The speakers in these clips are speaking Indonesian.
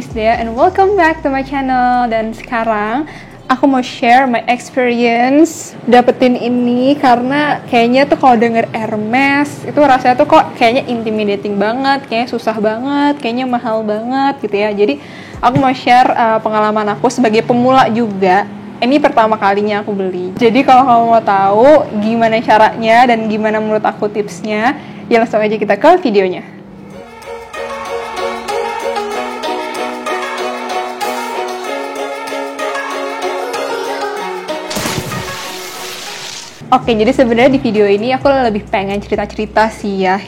Dea and welcome back to my channel. Dan sekarang aku mau share my experience dapetin ini karena kayaknya tuh kalau denger Hermes itu rasanya tuh kok kayaknya intimidating banget, kayaknya susah banget, kayaknya mahal banget gitu ya. Jadi aku mau share pengalaman aku sebagai pemula juga. Ini pertama kalinya aku beli. Jadi kalau kamu mau tahu gimana caranya dan gimana menurut aku tipsnya, ya langsung aja kita ke videonya. Oke, jadi sebenarnya di video ini aku lebih pengen cerita-cerita sih ya,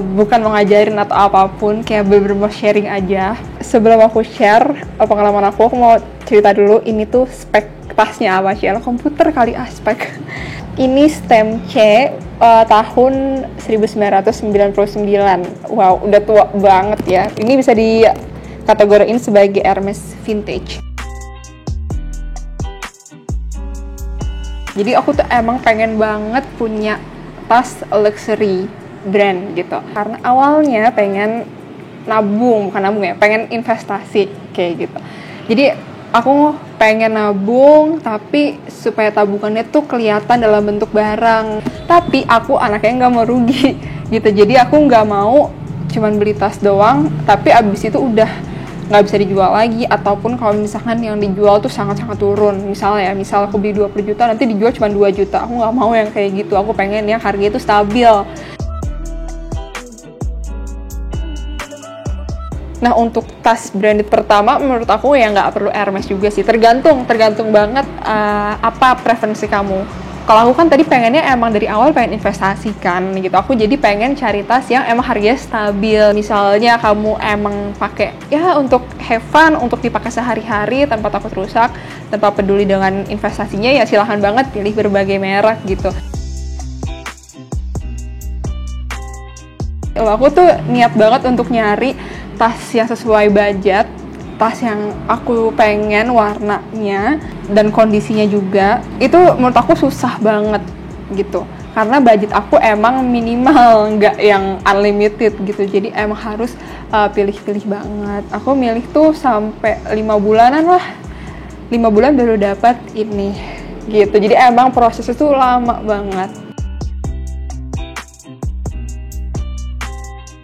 bukan mau ngajarin atau apapun, kayak bener-bener mau sharing aja. Sebelum aku share pengalaman aku mau cerita dulu ini tuh spek tasnya apa sih, komputer kali spek. Ini stem C tahun 1999. Wow, udah tua banget ya. Ini bisa dikategoriin sebagai Hermes vintage. Jadi aku tuh emang pengen banget punya tas luxury brand gitu. Karena awalnya pengen pengen investasi kayak gitu. Jadi aku pengen nabung tapi supaya tabungannya tuh kelihatan dalam bentuk barang. Tapi aku anaknya nggak mau rugi gitu. Jadi aku nggak mau cuman beli tas doang, tapi abis itu udah nggak bisa dijual lagi, ataupun kalau misalkan yang dijual tuh sangat-sangat turun. Misal aku beli 20 juta nanti dijual cuma 2 juta. Aku nggak mau yang kayak gitu. Aku pengen yang harganya itu stabil. Nah, untuk tas branded pertama menurut aku ya nggak perlu Hermes juga sih. Tergantung banget apa preferensi kamu. Kalau aku kan tadi pengennya emang dari awal pengen investasi kan gitu. Aku jadi pengen cari tas yang emang harganya stabil. Misalnya kamu emang pakai ya untuk have fun, untuk dipakai sehari-hari tanpa takut rusak, tanpa peduli dengan investasinya, ya silahkan banget pilih berbagai merek gitu. Aku tuh niat banget untuk nyari tas yang sesuai budget, tas yang aku pengen warnanya dan kondisinya juga. Itu menurut aku susah banget gitu, karena budget aku emang minimal, nggak yang unlimited gitu. Jadi emang harus pilih-pilih banget. Aku milih tuh sampai 5 bulanan lah, 5 bulan baru dapat ini gitu. Jadi emang prosesnya tuh lama banget.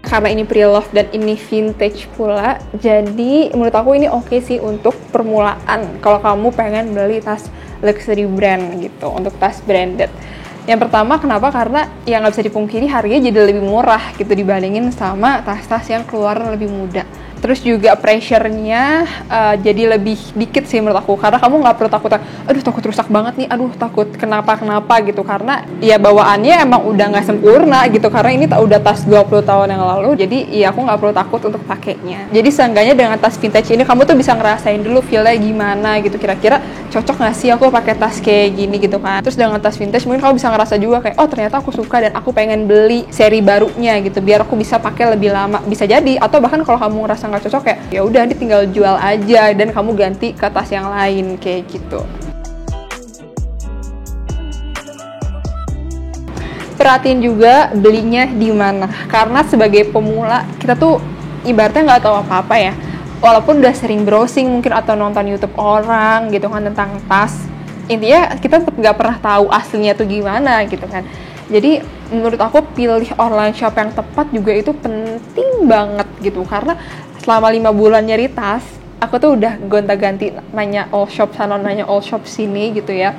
Karena ini pre-love dan ini vintage pula, jadi menurut aku ini oke sih untuk permulaan kalau kamu pengen beli tas luxury brand gitu, untuk tas branded. Yang pertama, kenapa? Karena ya nggak bisa dipungkiri harganya jadi lebih murah gitu dibandingin sama tas-tas yang keluaran lebih muda. Terus juga pressure-nya jadi lebih dikit sih menurut aku, karena kamu nggak perlu takut rusak banget nih, takut kenapa gitu, karena ya bawaannya emang udah nggak sempurna gitu, karena ini udah tas 20 tahun yang lalu. Jadi ya aku nggak perlu takut untuk pakainya. Jadi seenggaknya dengan tas vintage ini kamu tuh bisa ngerasain dulu feel-nya gimana gitu, kira-kira cocok nggak sih aku pakai tas kayak gini gitu kan. Terus dengan tas vintage mungkin kamu bisa ngerasa juga kayak, oh ternyata aku suka dan aku pengen beli seri barunya gitu, biar aku bisa pakai lebih lama, bisa jadi. Atau bahkan kalau kamu ngerasa nggak cocok, kayak ya udah tinggal jual aja dan kamu ganti ke tas yang lain kayak gitu. Perhatiin juga belinya di mana, karena sebagai pemula kita tuh ibaratnya nggak tahu apa-apa ya. Walaupun udah sering browsing mungkin atau nonton YouTube orang gitu kan tentang tas, intinya kita tetap nggak pernah tahu aslinya tuh gimana gitu kan. Jadi menurut aku pilih online shop yang tepat juga itu penting banget gitu, karena selama 5 bulan nyari tas, aku tuh udah gonta-ganti nanya all shop sana, nanya all shop sini gitu ya.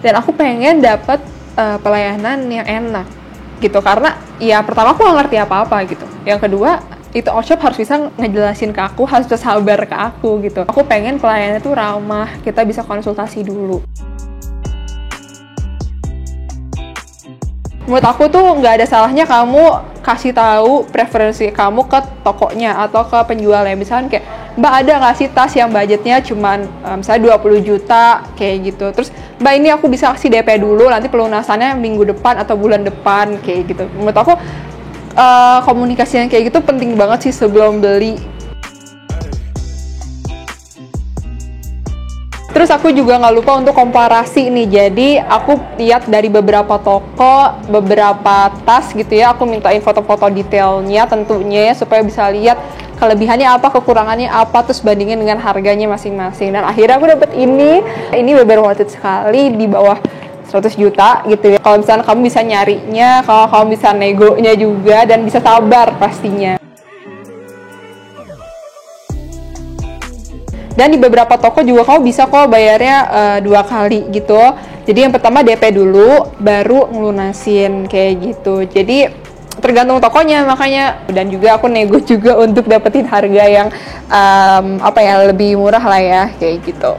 Dan aku pengen dapet pelayanan yang enak gitu, karena ya pertama aku gak ngerti apa-apa gitu. Yang kedua, itu all shop harus bisa ngejelasin ke aku, harus bisa sabar ke aku gitu. Aku pengen pelayanannya tuh ramah, kita bisa konsultasi dulu. Menurut aku tuh nggak ada salahnya kamu kasih tahu preferensi kamu ke tokonya atau ke penjualnya. Misalnya kayak, Mbak ada nggak sih tas yang budgetnya cuman misalnya 20 juta kayak gitu. Terus Mbak ini aku bisa kasih DP dulu, nanti pelunasannya minggu depan atau bulan depan kayak gitu. Menurut aku komunikasi yang kayak gitu penting banget sih sebelum beli. Terus aku juga nggak lupa untuk komparasi nih, jadi aku lihat dari beberapa toko, beberapa tas gitu ya, aku mintain foto-foto detailnya tentunya ya, supaya bisa lihat kelebihannya apa, kekurangannya apa, terus bandingin dengan harganya masing-masing. Dan akhirnya aku dapet ini bener-bener worth it sekali, di bawah 100 juta gitu ya. Kalau misalnya kamu bisa nyarinya, kalau kamu bisa negonya juga, dan bisa sabar pastinya. Dan di beberapa toko juga kamu bisa kok bayarnya 2 kali gitu. Jadi yang pertama DP dulu, baru ngelunasin kayak gitu. Jadi tergantung tokonya makanya. Dan juga aku nego juga untuk dapetin harga yang lebih murah lah ya, kayak gitu.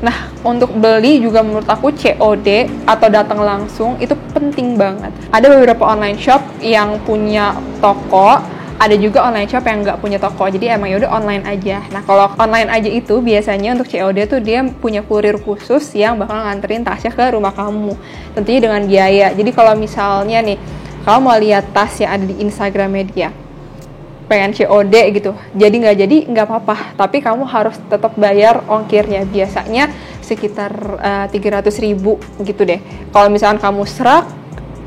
Nah, untuk beli juga menurut aku COD atau datang langsung itu penting banget. Ada beberapa online shop yang punya toko, ada juga online shop yang nggak punya toko, jadi emang yaudah online aja. Nah, kalau online aja itu biasanya untuk COD tuh dia punya kurir khusus yang bakal nganterin tasnya ke rumah kamu, tentunya dengan biaya. Jadi kalau misalnya nih, kamu mau lihat tas yang ada di Instagramnya dia, pengen COD gitu, jadi nggak apa-apa, tapi kamu harus tetap bayar ongkirnya, biasanya sekitar 300.000 gitu deh. Kalau misalkan kamu serak,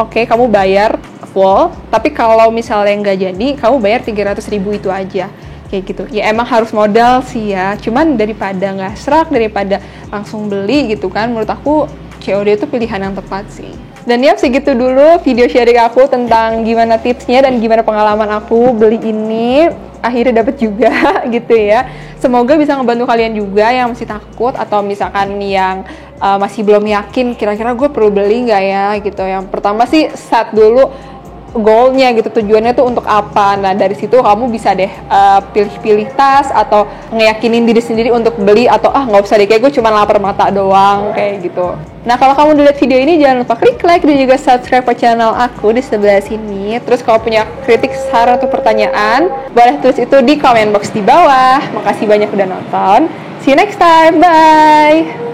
oke, kamu bayar full, tapi kalau misalnya nggak jadi, kamu bayar 300.000 itu aja, kayak gitu. Ya emang harus modal sih ya, cuman daripada nggak serak, daripada langsung beli gitu kan, menurut aku COD itu pilihan yang tepat sih. Dan ya segitu dulu video sharing aku tentang gimana tipsnya dan gimana pengalaman aku beli ini. Akhirnya dapet juga gitu ya. Semoga bisa ngebantu kalian juga yang masih takut, atau misalkan yang masih belum yakin kira-kira gue perlu beli nggak ya gitu. Yang pertama sih set dulu goalnya gitu, tujuannya tuh untuk apa. Nah dari situ kamu bisa deh pilih-pilih tas, atau ngeyakinin diri sendiri untuk beli, atau nggak usah deh, kayak gue cuma lapar mata doang kayak gitu. Nah kalau kamu udah lihat video ini, jangan lupa klik like dan juga subscribe ke channel aku di sebelah sini. Terus kalau punya kritik, saran, atau pertanyaan, boleh tulis itu di comment box di bawah. Makasih banyak udah nonton, see you next time, bye.